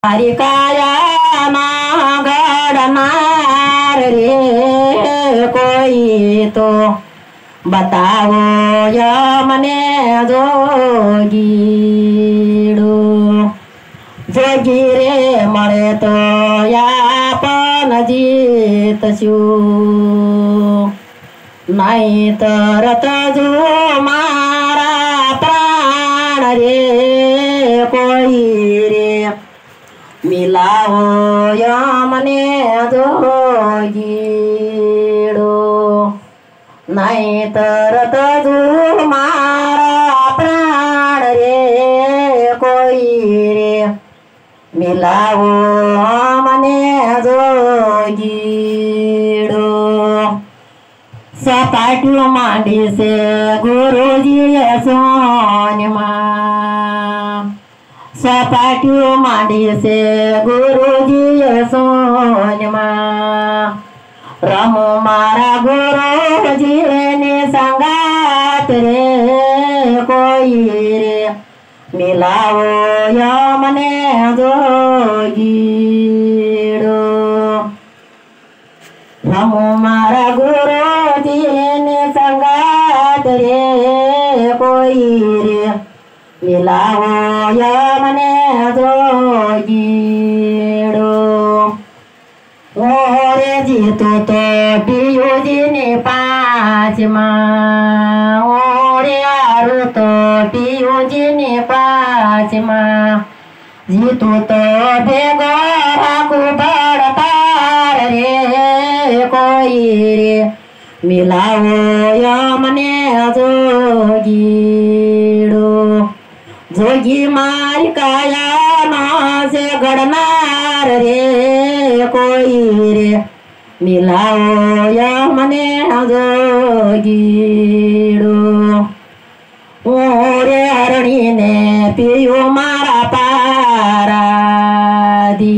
हरि काया ना घड़नार रे कोई तो बताओ यमने जोगीड़ो जोगी रे मरे तो यापन जीतशु नहीं तरत जो मारा प्राण रे कोई रे मिलाओ यमने जोगीड़ो नहीं तरत जो मारा प्राण रे कोई रे मिलाओ यमने जोगीड़ो सपाटू मांडी से गुरुजी सोनमा सपाटू मांडी से गुरुजी सोनमा रमो मारा गुरुजी ने संगात रे कोई रे मिलाओ यमने जोगीड़ो रमो मारा गुरुजी ने संगात रे कोई रे मिलाओ यमने जोगीड़ो ओरे जीतो तो पियुजी ने पाँचमा ओरे आरु तो पियुजी ने पाँचमा जीतो तो भेगो राकू बड़तार रे कोई रे मिलाओ यमने जोगीड़ो जोगी मार काया ना से गड़नार रे कोई रे मिलाओ यमने जोगीड़ो ओरे हरणी ने पियो मारा पारा दी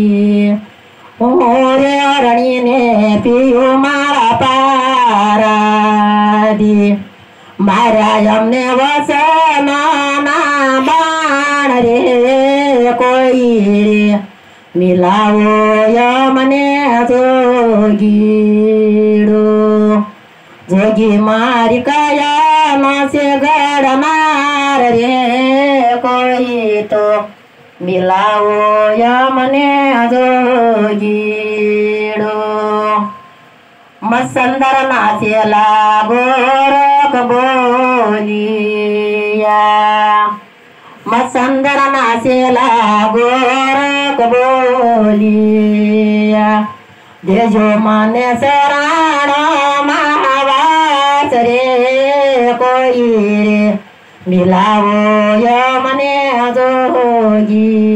ओरे हरणी ने पियो मारा पारा दी मारा यमने वसना ना बाण रे कोई रे मिलाओ यमने जोगीड़ो जोगी मारी काया ना से गड़नार रे कोई तो मिलाओ यमने जोगीड़ो मसंदर नाचेला गोरख बोलिया मसंदर नाचेला गोरख बोलिया देजो माने शरण महावास रे कोई रे मिलाओ यमने जोगी